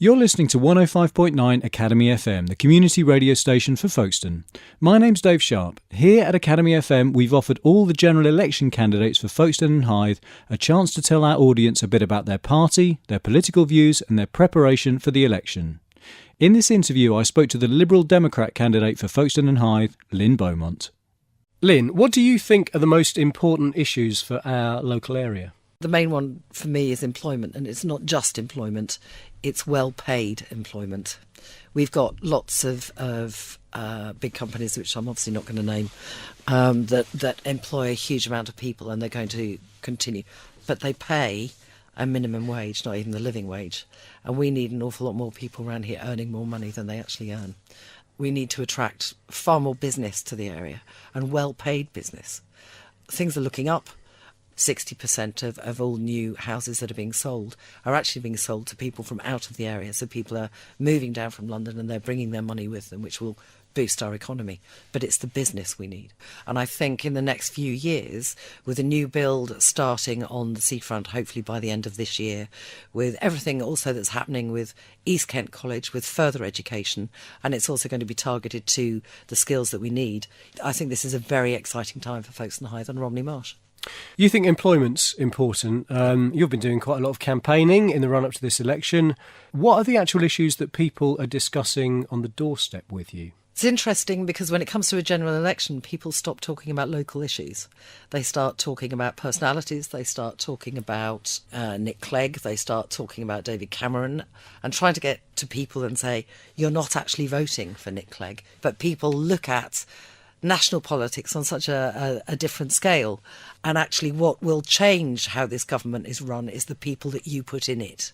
You're listening to 105.9 Academy FM, the community radio station for Folkestone. My name's Dave Sharp. Here at Academy FM, we've offered all the general election candidates for Folkestone and Hythe a chance to tell our audience a bit about their party, their political views and their preparation for the election. In this interview, I spoke to the Liberal Democrat candidate for Folkestone and Hythe, Lynne Beaumont. Lynne, what do you think are the most important issues for our local area? The main one for me is employment, and it's not just employment, it's well-paid employment. We've got lots of big companies, which I'm obviously not going to name, that employ a huge amount of people, and they're going to continue. But they pay a minimum wage, not even the living wage. And we need an awful lot more people around here earning more money than they actually earn. We need to attract far more business to the area, and well-paid business. Things are looking up. 60% of all new houses that are being sold are actually being sold to people from out of the area. So people are moving down from London and they're bringing their money with them, which will boost our economy. But it's the business we need. And I think in the next few years, with a new build starting on the seafront, hopefully by the end of this year, with everything also that's happening with East Kent College, with further education, and it's also going to be targeted to the skills that we need, I think this is a very exciting time for Folkestone and Hythe and Romney Marsh. You think employment's important. You've been doing quite a lot of campaigning in the run-up to this election. What are the actual issues that people are discussing on the doorstep with you? It's interesting because when it comes to a general election, people stop talking about local issues. They start talking about personalities. They start talking about Nick Clegg. They start talking about David Cameron and trying to get to people and say, you're not actually voting for Nick Clegg. But people look at national politics on such a different scale. And actually what will change how this government is run is the people that you put in it.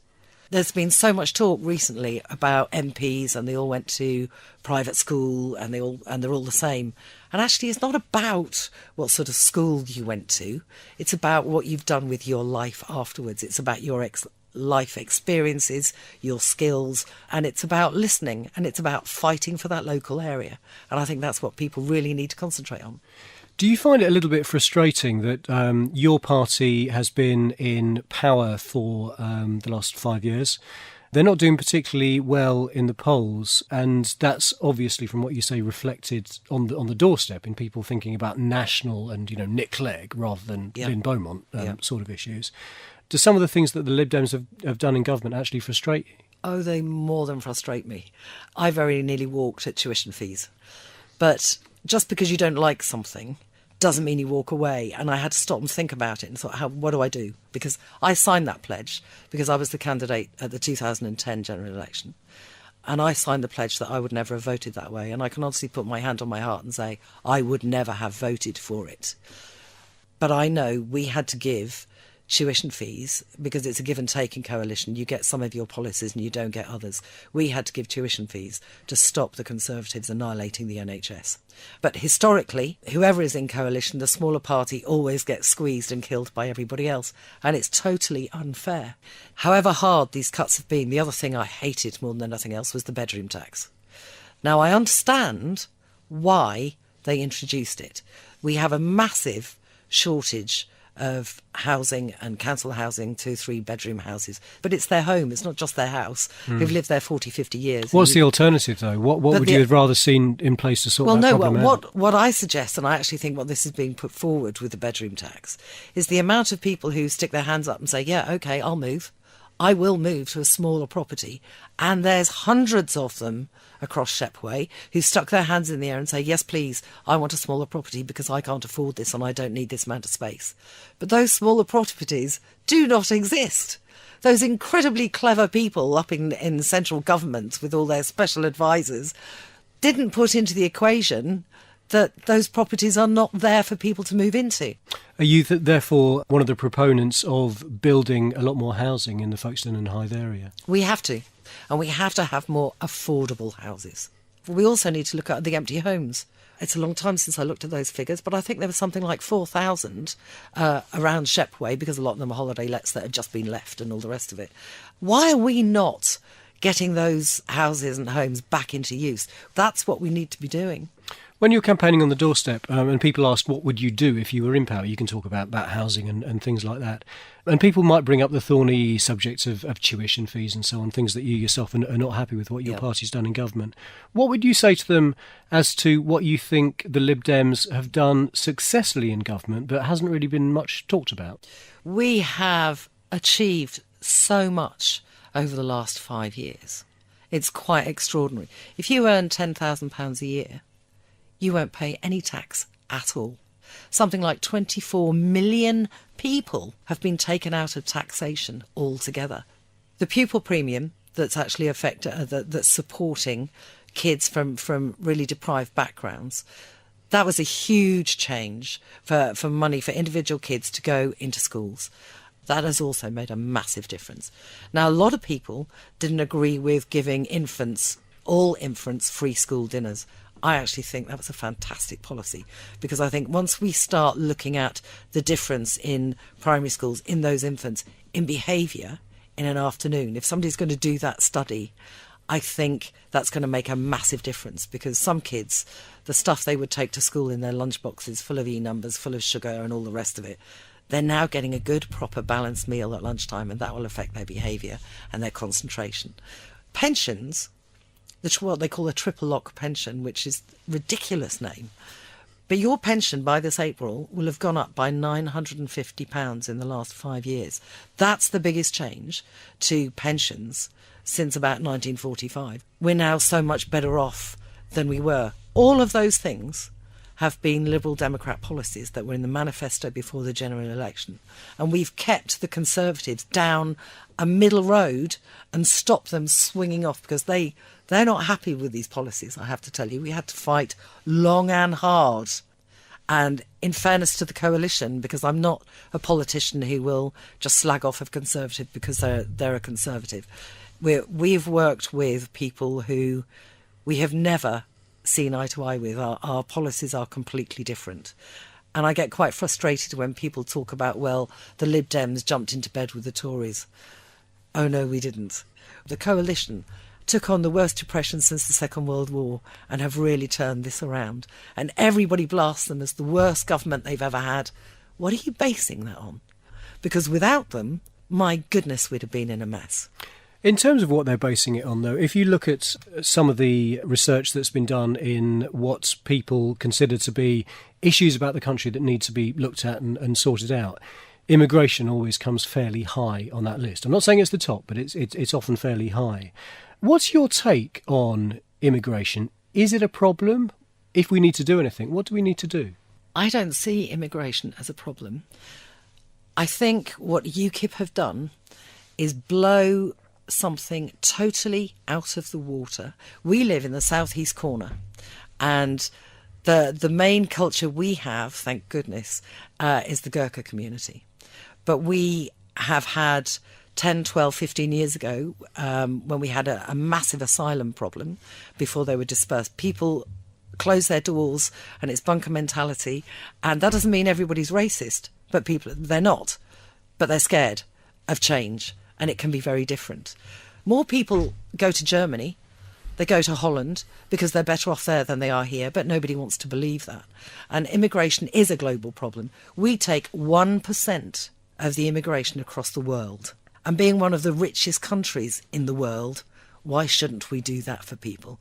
There's been so much talk recently about MPs and they all went to private school and they're all the same. And actually it's not about what sort of school you went to. It's about what you've done with your life afterwards. It's about your life experiences, your skills, and it's about listening and it's about fighting for that local area. And I think that's what people really need to concentrate on. Do you find it a little bit frustrating that your party has been in power for the last 5 years? They're not doing particularly well in the polls, and that's obviously, from what you say, reflected on the doorstep in people thinking about national and, Nick Clegg rather than Lynne Beaumont sort of issues. Do some of the things that the Lib Dems have done in government actually frustrate you? Oh, they more than frustrate me. I very nearly walked at tuition fees. But just because you don't like something doesn't mean you walk away. And I had to stop and think about it and thought, what do I do? Because I signed that pledge because I was the candidate at the 2010 general election. And I signed the pledge that I would never have voted that way. And I can honestly put my hand on my heart and say, I would never have voted for it. But I know we had to give tuition fees because it's a give and take in coalition. You get some of your policies and you don't get others. We had to give tuition fees to stop the Conservatives annihilating the NHS. But historically, whoever is in coalition, the smaller party always gets squeezed and killed by everybody else. And it's totally unfair. However hard these cuts have been, the other thing I hated more than anything else was the bedroom tax. Now, I understand why they introduced it. We have a massive shortage of housing and council housing, 2-3 bedroom houses. But it's their home, it's not just their house. Who've lived there 40, 50 years. What's the alternative, though? What would you have rather seen in place to sort that problem out? What I suggest, and I actually think what this is being put forward with the bedroom tax, is the amount of people who stick their hands up and say, yeah, OK, I'll move. I will move to a smaller property. And there's hundreds of them across Shepway who stuck their hands in the air and say, yes, please, I want a smaller property because I can't afford this and I don't need this amount of space. But those smaller properties do not exist. Those incredibly clever people up in central government with all their special advisors didn't put into the equation that those properties are not there for people to move into. Are you therefore one of the proponents of building a lot more housing in the Folkestone and Hythe area? We have to. And we have to have more affordable houses. We also need to look at the empty homes. It's a long time since I looked at those figures, but I think there was something like 4,000 around Shepway, because a lot of them are holiday lets that have just been left and all the rest of it. Why are we not getting those houses and homes back into use? That's what we need to be doing. When you're campaigning on the doorstep and people ask what would you do if you were in power, you can talk about housing and things like that. And people might bring up the thorny subjects of tuition fees and so on, things that you yourself are not happy with what your party's done in government. What would you say to them as to what you think the Lib Dems have done successfully in government but hasn't really been much talked about? We have achieved so much over the last 5 years. It's quite extraordinary. If you earn £10,000 a year, you won't pay any tax at all. Something like 24 million people have been taken out of taxation altogether. The pupil premium that's actually that's supporting kids from really deprived backgrounds, that was a huge change for money for individual kids to go into schools. That has also made a massive difference. Now, a lot of people didn't agree with giving all infants, free school dinners. I actually think that was a fantastic policy, because I think once we start looking at the difference in primary schools, in those infants, in behaviour in an afternoon, if somebody's going to do that study, I think that's going to make a massive difference, because some kids, the stuff they would take to school in their lunchboxes full of E-numbers, full of sugar and all the rest of it, they're now getting a good, proper, balanced meal at lunchtime, and that will affect their behaviour and their concentration. Pensions, what they call a triple lock pension, which is a ridiculous name. But your pension by this April will have gone up by £950 in the last 5 years. That's the biggest change to pensions since about 1945. We're now so much better off than we were. All of those things have been Liberal Democrat policies that were in the manifesto before the general election. And we've kept the Conservatives down a middle road and stopped them swinging off, because they're not happy with these policies, I have to tell you. We had to fight long and hard. And in fairness to the coalition, because I'm not a politician who will just slag off a Conservative because they're a Conservative, we've worked with people who we have never seen eye to eye with. Our policies are completely different. And I get quite frustrated when people talk about, well, the Lib Dems jumped into bed with the Tories. Oh no, we didn't. The coalition took on the worst depression since the Second World War and have really turned this around. And everybody blasts them as the worst government they've ever had. What are you basing that on? Because without them, my goodness, we'd have been in a mess. In terms of what they're basing it on, though, if you look at some of the research that's been done in what people consider to be issues about the country that need to be looked at and sorted out, immigration always comes fairly high on that list. I'm not saying it's the top, but it's often fairly high. What's your take on immigration? Is it a problem? If we need to do anything, what do we need to do? I don't see immigration as a problem. I think what UKIP have done is blow something totally out of the water. We live in the southeast corner, and the main culture we have, thank goodness, is the Gurkha community. But we have had 10, 12, 15 years ago, when we had a massive asylum problem before they were dispersed, people close their doors and it's bunker mentality. And that doesn't mean everybody's racist, but they're not. But they're scared of change, and it can be very different. More people go to Germany, they go to Holland because they're better off there than they are here, but nobody wants to believe that. And immigration is a global problem. We take 1% of the immigration across the world. And being one of the richest countries in the world, why shouldn't we do that for people?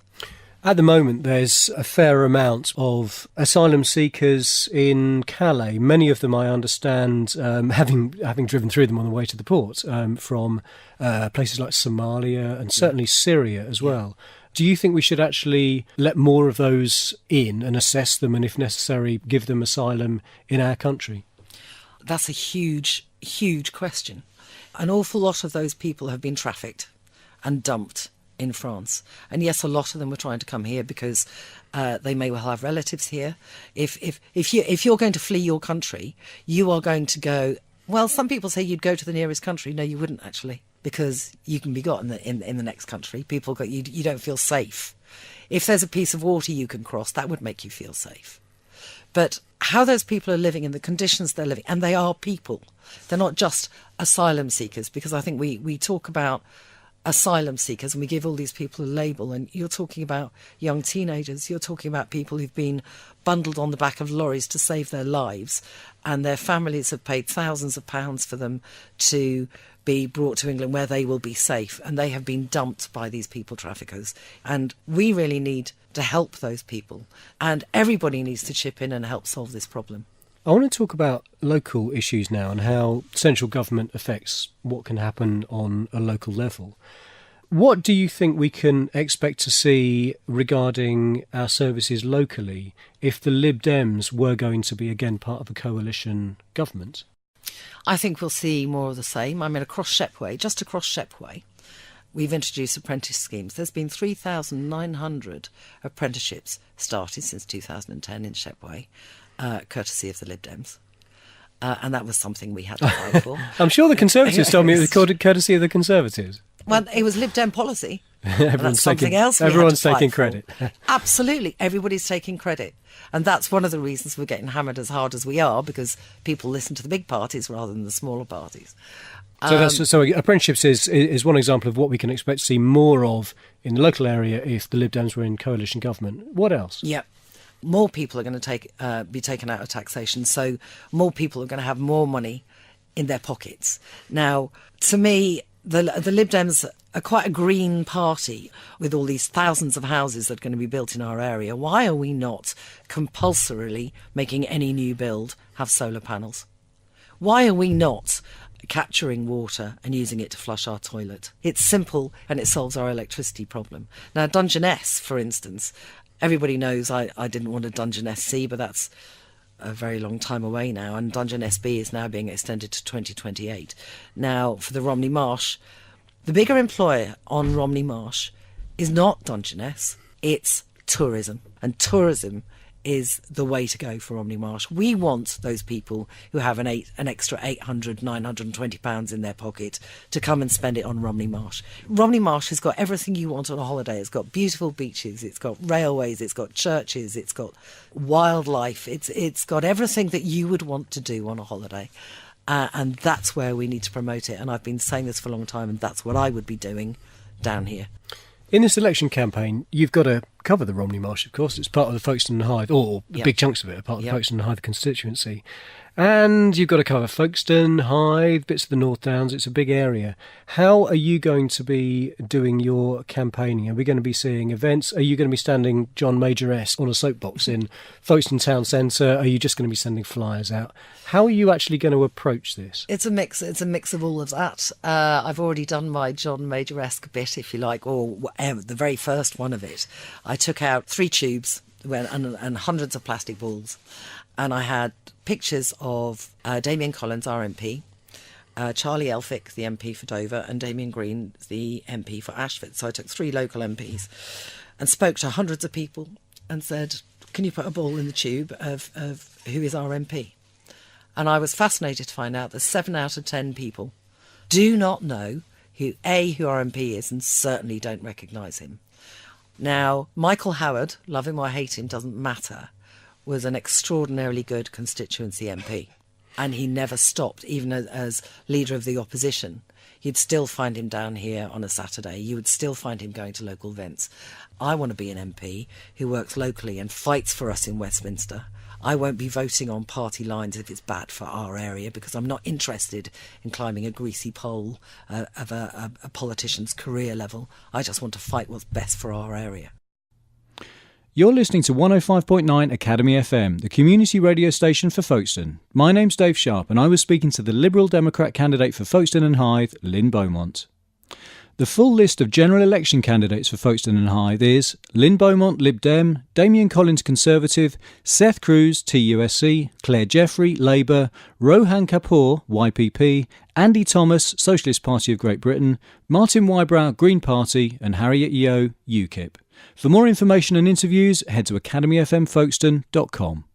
At the moment, there's a fair amount of asylum seekers in Calais. Many of them, I understand, having driven through them on the way to the port, from places like Somalia and certainly Syria as well. Do you think we should actually let more of those in and assess them, and if necessary, give them asylum in our country? That's a huge, huge question. An awful lot of those people have been trafficked and dumped in France. And yes, a lot of them were trying to come here because they may well have relatives here. If you're going to flee your country, you are going to go, well, some people say you'd go to the nearest country. No, you wouldn't actually, because you can be got in the next country. You don't feel safe. If there's a piece of water you can cross, that would make you feel safe. But how those people are living and the conditions they're living, and they are people. They're not just asylum seekers, because I think we talk about asylum seekers, and we give all these people a label, and you're talking about young teenagers, you're talking about people who've been bundled on the back of lorries to save their lives, and their families have paid thousands of pounds for them to be brought to England where they will be safe, and they have been dumped by these people traffickers. And we really need to help those people, and everybody needs to chip in and help solve this problem. I want to talk about local issues now and how central government affects what can happen on a local level. What do you think we can expect to see regarding our services locally if the Lib Dems were going to be again part of a coalition government? I think we'll see more of the same. I mean, just across Shepway, we've introduced apprentice schemes. There's been 3,900 apprenticeships started since 2010 in Shepway, courtesy of the Lib Dems. And that was something we had to fight for. I'm sure the Conservatives told me it was courtesy of the Conservatives. Well, it was Lib Dem policy. Everyone's taking credit. Absolutely. Everybody's taking credit. And that's one of the reasons we're getting hammered as hard as we are, because people listen to the big parties rather than the smaller parties. So apprenticeships is one example of what we can expect to see more of in the local area if the Lib Dems were in coalition government. What else? Yeah. More people are going to be taken out of taxation, so more people are going to have more money in their pockets. Now, to me, the Lib Dems are quite a green party with all these thousands of houses that are going to be built in our area. Why are we not compulsorily making any new build have solar panels? Why are we not capturing water and using it to flush our toilet? It's simple and it solves our electricity problem. Now, Dungeness, for instance, everybody knows I didn't want a Dungeness C, but that's a very long time away now, and Dungeness B is now being extended to 2028. Now, for the Romney Marsh, the bigger employer on Romney Marsh is not Dungeness, it's tourism. And tourism is the way to go for Romney Marsh. We want those people who have an extra £800, £920 in their pocket to come and spend it on Romney Marsh. Romney Marsh has got everything you want on a holiday. It's got beautiful beaches, it's got railways, it's got churches, it's got wildlife, it's got everything that you would want to do on a holiday. And that's where we need to promote it. And I've been saying this for a long time, and that's what I would be doing down here. In this election campaign, you've got to cover the Romney Marsh, of course. It's part of the Folkestone and Hythe, or big chunks of it are part of the Folkestone and Hythe constituency. And you've got to cover Folkestone, Hythe, bits of the North Downs. It's a big area. How are you going to be doing your campaigning? Are we going to be seeing events? Are you going to be standing John Major-esque on a soapbox in Folkestone Town Centre? Are you just going to be sending flyers out? How are you actually going to approach this? It's a mix of all of that. I've already done my John Major-esque bit, if you like, or the very first one of it. I took out 3 tubes and hundreds of plastic balls, and I had pictures of Damien Collins, our MP, Charlie Elphick, the MP for Dover, and Damien Green, the MP for Ashford. So I took 3 local MPs and spoke to hundreds of people and said, can you put a ball in the tube of who is our MP? And I was fascinated to find out that 7 out of 10 people do not know who our MP is, and certainly don't recognise him. Now, Michael Howard, love him or hate him, doesn't matter, was an extraordinarily good constituency MP. And he never stopped, even as leader of the opposition. You'd still find him down here on a Saturday. You would still find him going to local events. I want to be an MP who works locally and fights for us in Westminster. I won't be voting on party lines if it's bad for our area, because I'm not interested in climbing a greasy pole of a politician's career level. I just want to fight what's best for our area. You're listening to 105.9 Academy FM, the community radio station for Folkestone. My name's Dave Sharp, and I was speaking to the Liberal Democrat candidate for Folkestone and Hythe, Lynne Beaumont. The full list of general election candidates for Folkestone and Hythe is Lynne Beaumont, Lib Dem, Damien Collins, Conservative, Seth Cruz, TUSC, Claire Jeffrey, Labour, Rohan Kapoor, YPP, Andy Thomas, Socialist Party of Great Britain, Martin Wybrow, Green Party, and Harriet Yeo, UKIP. For more information and interviews, head to academyfmfolkstone.com.